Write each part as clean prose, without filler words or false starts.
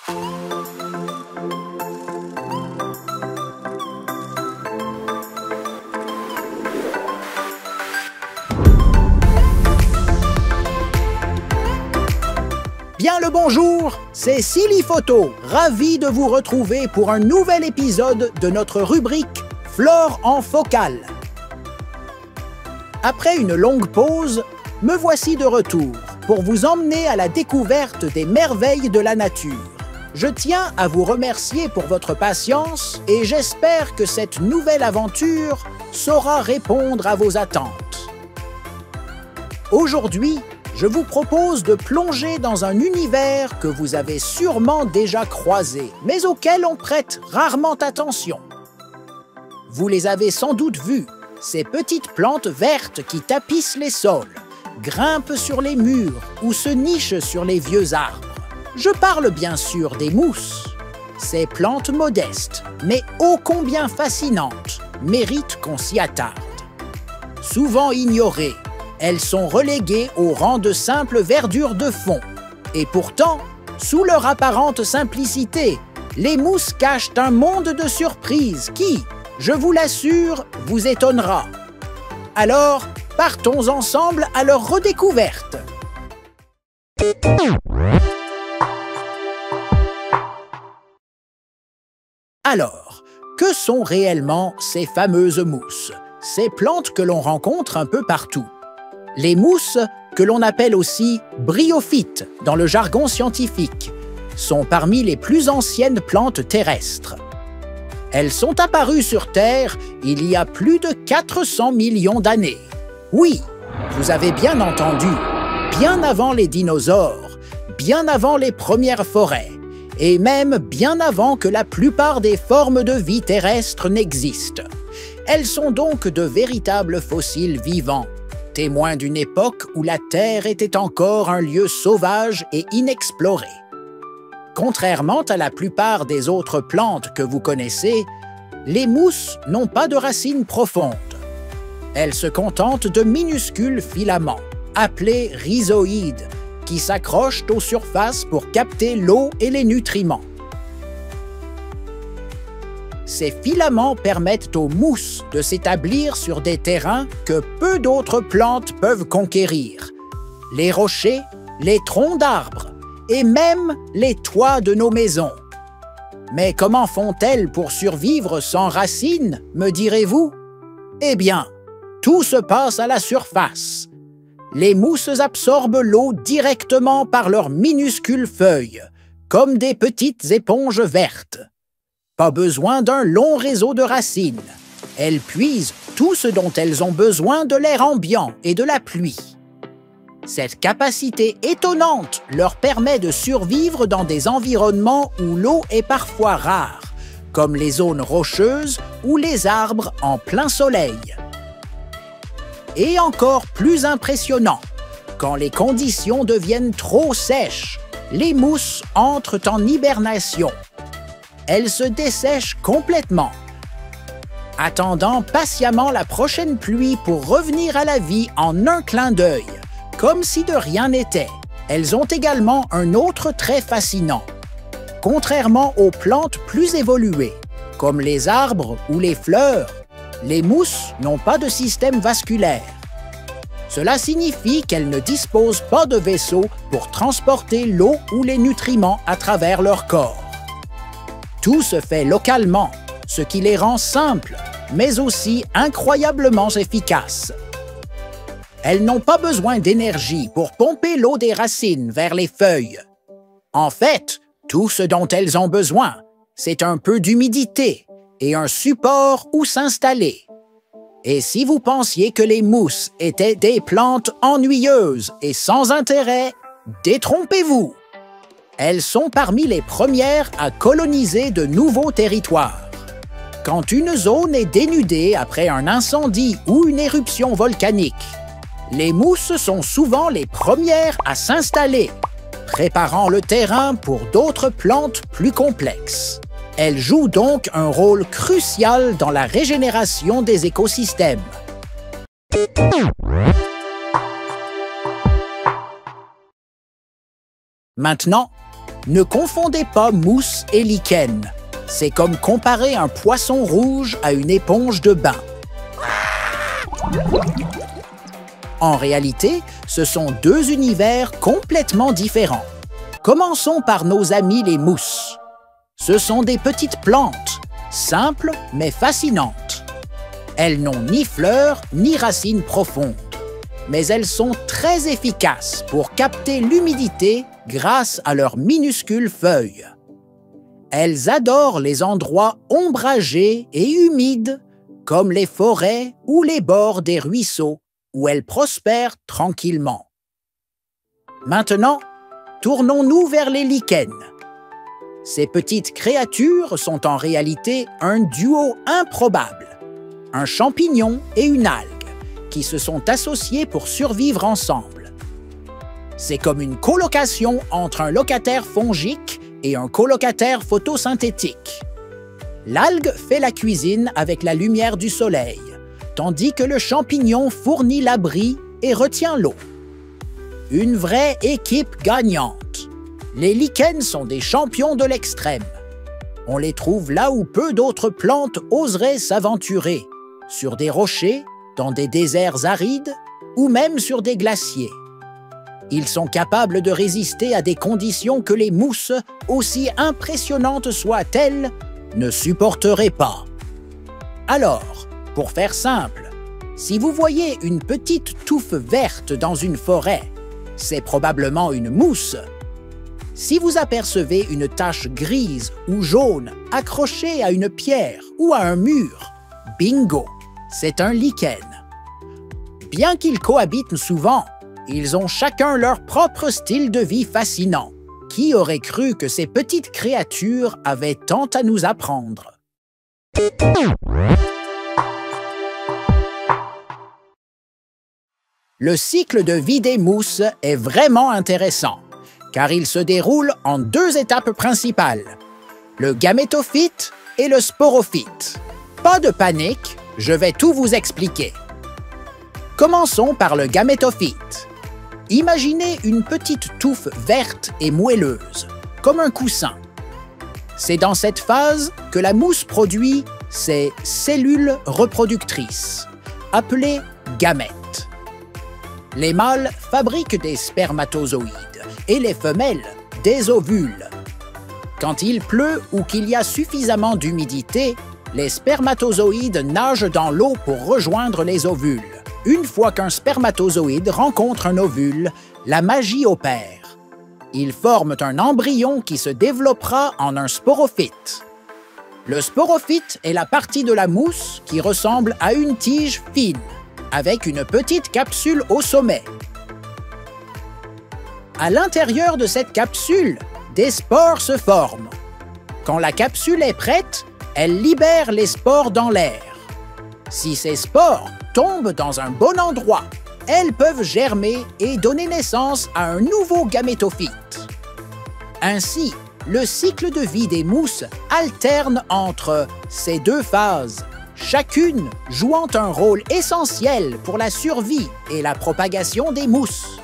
Bien le bonjour, c'est Silly Photo, ravi de vous retrouver pour un nouvel épisode de notre rubrique Flore en focale. Après une longue pause, me voici de retour pour vous emmener à la découverte des merveilles de la nature. Je tiens à vous remercier pour votre patience et j'espère que cette nouvelle aventure saura répondre à vos attentes. Aujourd'hui, je vous propose de plonger dans un univers que vous avez sûrement déjà croisé, mais auquel on prête rarement attention. Vous les avez sans doute vus, ces petites plantes vertes qui tapissent les sols, grimpent sur les murs ou se nichent sur les vieux arbres. Je parle bien sûr des mousses. Ces plantes modestes, mais ô combien fascinantes, méritent qu'on s'y attarde. Souvent ignorées, elles sont reléguées au rang de simple verdure de fond. Et pourtant, sous leur apparente simplicité, les mousses cachent un monde de surprises qui, je vous l'assure, vous étonnera. Alors, partons ensemble à leur redécouverte. Alors, que sont réellement ces fameuses mousses? Ces plantes que l'on rencontre un peu partout. Les mousses, que l'on appelle aussi bryophytes dans le jargon scientifique, sont parmi les plus anciennes plantes terrestres. Elles sont apparues sur Terre il y a plus de 400 millions d'années. Oui, vous avez bien entendu, bien avant les dinosaures, bien avant les premières forêts, et même bien avant que la plupart des formes de vie terrestres n'existent. Elles sont donc de véritables fossiles vivants, témoins d'une époque où la Terre était encore un lieu sauvage et inexploré. Contrairement à la plupart des autres plantes que vous connaissez, les mousses n'ont pas de racines profondes. Elles se contentent de minuscules filaments, appelés rhizoïdes, qui s'accrochent aux surfaces pour capter l'eau et les nutriments. Ces filaments permettent aux mousses de s'établir sur des terrains que peu d'autres plantes peuvent conquérir. Les rochers, les troncs d'arbres et même les toits de nos maisons. Mais comment font-elles pour survivre sans racines, me direz-vous? Eh bien, tout se passe à la surface. Les mousses absorbent l'eau directement par leurs minuscules feuilles, comme des petites éponges vertes. Pas besoin d'un long réseau de racines. Elles puisent tout ce dont elles ont besoin de l'air ambiant et de la pluie. Cette capacité étonnante leur permet de survivre dans des environnements où l'eau est parfois rare, comme les zones rocheuses ou les arbres en plein soleil. Et encore plus impressionnant, quand les conditions deviennent trop sèches, les mousses entrent en hibernation. Elles se dessèchent complètement, attendant patiemment la prochaine pluie pour revenir à la vie en un clin d'œil, comme si de rien n'était. Elles ont également un autre trait fascinant. Contrairement aux plantes plus évoluées, comme les arbres ou les fleurs, les mousses n'ont pas de système vasculaire. Cela signifie qu'elles ne disposent pas de vaisseaux pour transporter l'eau ou les nutriments à travers leur corps. Tout se fait localement, ce qui les rend simples, mais aussi incroyablement efficaces. Elles n'ont pas besoin d'énergie pour pomper l'eau des racines vers les feuilles. En fait, tout ce dont elles ont besoin, c'est un peu d'humidité et un support où s'installer. Et si vous pensiez que les mousses étaient des plantes ennuyeuses et sans intérêt, détrompez-vous! Elles sont parmi les premières à coloniser de nouveaux territoires. Quand une zone est dénudée après un incendie ou une éruption volcanique, les mousses sont souvent les premières à s'installer, préparant le terrain pour d'autres plantes plus complexes. Elles jouent donc un rôle crucial dans la régénération des écosystèmes. Maintenant, Ne confondez pas mousse et lichen. C'est comme comparer un poisson rouge à une éponge de bain. En réalité, ce sont deux univers complètement différents. Commençons par nos amis les mousses. Ce sont des petites plantes, simples mais fascinantes. Elles n'ont ni fleurs ni racines profondes, mais elles sont très efficaces pour capter l'humidité grâce à leurs minuscules feuilles. Elles adorent les endroits ombragés et humides, comme les forêts ou les bords des ruisseaux, où elles prospèrent tranquillement. Maintenant, tournons-nous vers les lichens. Ces petites créatures sont en réalité un duo improbable, un champignon et une algue, qui se sont associés pour survivre ensemble. C'est comme une colocation entre un locataire fongique et un colocataire photosynthétique. L'algue fait la cuisine avec la lumière du soleil, tandis que le champignon fournit l'abri et retient l'eau. Une vraie équipe gagnante. Les lichens sont des champions de l'extrême. On les trouve là où peu d'autres plantes oseraient s'aventurer, sur des rochers, dans des déserts arides ou même sur des glaciers. Ils sont capables de résister à des conditions que les mousses, aussi impressionnantes soient-elles, ne supporteraient pas. Alors, pour faire simple, si vous voyez une petite touffe verte dans une forêt, c'est probablement une mousse. Si vous apercevez une tache grise ou jaune accrochée à une pierre ou à un mur, bingo, c'est un lichen. Bien qu'ils cohabitent souvent, ils ont chacun leur propre style de vie fascinant. Qui aurait cru que ces petites créatures avaient tant à nous apprendre? Le cycle de vie des mousses est vraiment intéressant, car il se déroule en deux étapes principales, le gamétophyte et le sporophyte. Pas de panique, je vais tout vous expliquer. Commençons par le gamétophyte. Imaginez une petite touffe verte et moelleuse, comme un coussin. C'est dans cette phase que la mousse produit ses cellules reproductrices, appelées gamètes. Les mâles fabriquent des spermatozoïdes et les femelles des ovules. Quand il pleut ou qu'il y a suffisamment d'humidité, les spermatozoïdes nagent dans l'eau pour rejoindre les ovules. Une fois qu'un spermatozoïde rencontre un ovule, la magie opère. Ils forment un embryon qui se développera en un sporophyte. Le sporophyte est la partie de la mousse qui ressemble à une tige fine, avec une petite capsule au sommet. À l'intérieur de cette capsule, des spores se forment. Quand la capsule est prête, elle libère les spores dans l'air. Si ces spores tombent dans un bon endroit, elles peuvent germer et donner naissance à un nouveau gamétophyte. Ainsi, le cycle de vie des mousses alterne entre ces deux phases, chacune jouant un rôle essentiel pour la survie et la propagation des mousses.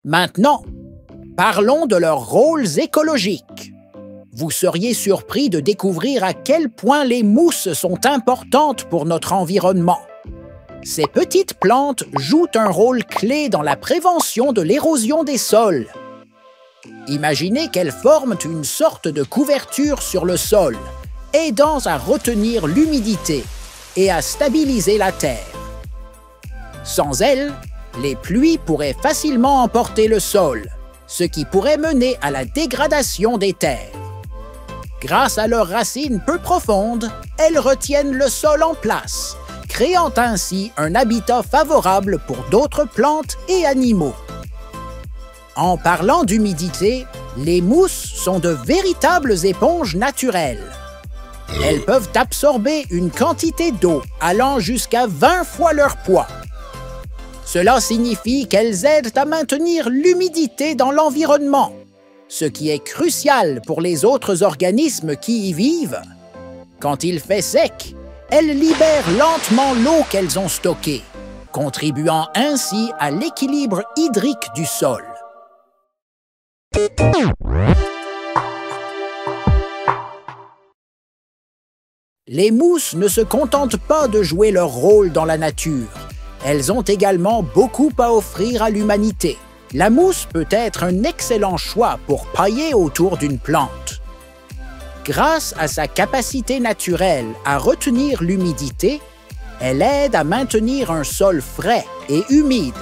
Maintenant, parlons de leurs rôles écologiques. Vous seriez surpris de découvrir à quel point les mousses sont importantes pour notre environnement. Ces petites plantes jouent un rôle clé dans la prévention de l'érosion des sols. Imaginez qu'elles forment une sorte de couverture sur le sol, aidant à retenir l'humidité et à stabiliser la terre. Sans elles, les pluies pourraient facilement emporter le sol, ce qui pourrait mener à la dégradation des terres. Grâce à leurs racines peu profondes, elles retiennent le sol en place, créant ainsi un habitat favorable pour d'autres plantes et animaux. En parlant d'humidité, les mousses sont de véritables éponges naturelles. Elles peuvent absorber une quantité d'eau allant jusqu'à 20 fois leur poids. Cela signifie qu'elles aident à maintenir l'humidité dans l'environnement, ce qui est crucial pour les autres organismes qui y vivent. Quand il fait sec, elles libèrent lentement l'eau qu'elles ont stockée, contribuant ainsi à l'équilibre hydrique du sol. Les mousses ne se contentent pas de jouer leur rôle dans la nature. Elles ont également beaucoup à offrir à l'humanité. La mousse peut être un excellent choix pour pailler autour d'une plante. Grâce à sa capacité naturelle à retenir l'humidité, elle aide à maintenir un sol frais et humide,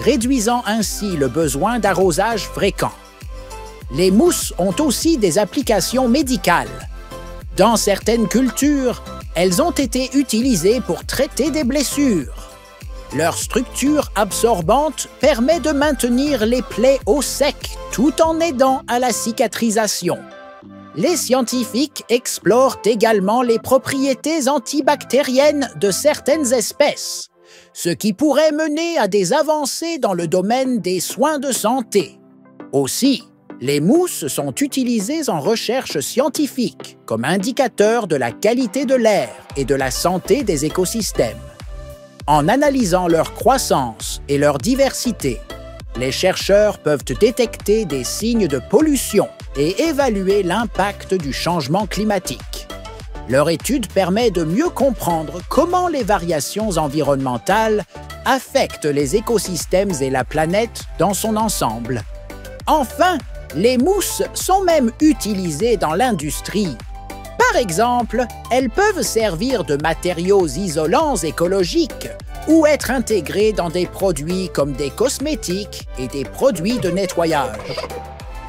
réduisant ainsi le besoin d'arrosage fréquent. Les mousses ont aussi des applications médicales. Dans certaines cultures, elles ont été utilisées pour traiter des blessures. Leur structure absorbante permet de maintenir les plaies au sec tout en aidant à la cicatrisation. Les scientifiques explorent également les propriétés antibactériennes de certaines espèces, ce qui pourrait mener à des avancées dans le domaine des soins de santé. Aussi, les mousses sont utilisées en recherche scientifique comme indicateur de la qualité de l'air et de la santé des écosystèmes. En analysant leur croissance et leur diversité, les chercheurs peuvent détecter des signes de pollution et évaluer l'impact du changement climatique. Leur étude permet de mieux comprendre comment les variations environnementales affectent les écosystèmes et la planète dans son ensemble. Enfin, les mousses sont même utilisées dans l'industrie. Par exemple, elles peuvent servir de matériaux isolants écologiques ou être intégrées dans des produits comme des cosmétiques et des produits de nettoyage.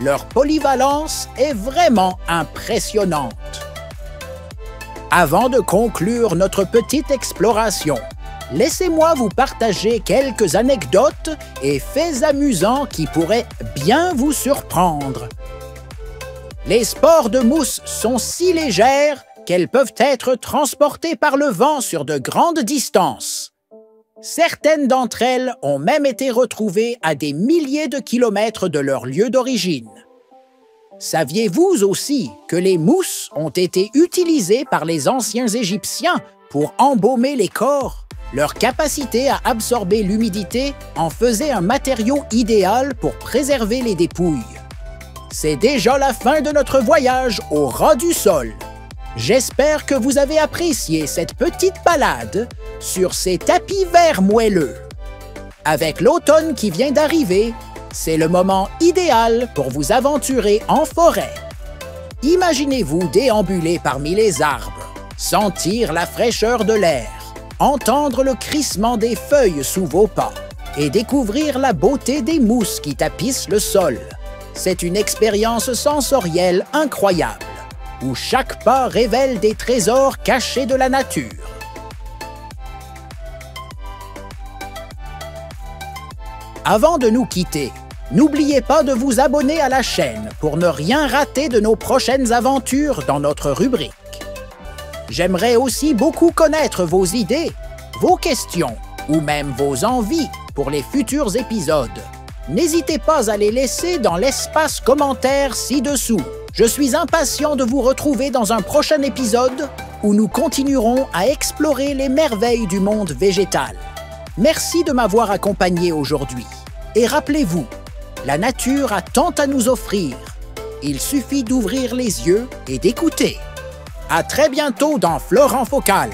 Leur polyvalence est vraiment impressionnante. Avant de conclure notre petite exploration, laissez-moi vous partager quelques anecdotes et faits amusants qui pourraient bien vous surprendre. Les spores de mousse sont si légères qu'elles peuvent être transportées par le vent sur de grandes distances. Certaines d'entre elles ont même été retrouvées à des milliers de kilomètres de leur lieu d'origine. Saviez-vous aussi que les mousses ont été utilisées par les anciens Égyptiens pour embaumer les corps? Leur capacité à absorber l'humidité en faisait un matériau idéal pour préserver les dépouilles. C'est déjà la fin de notre voyage au ras du sol. J'espère que vous avez apprécié cette petite balade sur ces tapis verts moelleux. Avec l'automne qui vient d'arriver, c'est le moment idéal pour vous aventurer en forêt. Imaginez-vous déambuler parmi les arbres, sentir la fraîcheur de l'air, entendre le crissement des feuilles sous vos pas et découvrir la beauté des mousses qui tapissent le sol. C'est une expérience sensorielle incroyable, où chaque pas révèle des trésors cachés de la nature. Avant de nous quitter, n'oubliez pas de vous abonner à la chaîne pour ne rien rater de nos prochaines aventures dans notre rubrique. J'aimerais aussi beaucoup connaître vos idées, vos questions ou même vos envies pour les futurs épisodes. N'hésitez pas à les laisser dans l'espace commentaire ci-dessous. Je suis impatient de vous retrouver dans un prochain épisode où nous continuerons à explorer les merveilles du monde végétal. Merci de m'avoir accompagné aujourd'hui. Et rappelez-vous, la nature a tant à nous offrir. Il suffit d'ouvrir les yeux et d'écouter. À très bientôt dans Flore en Focal.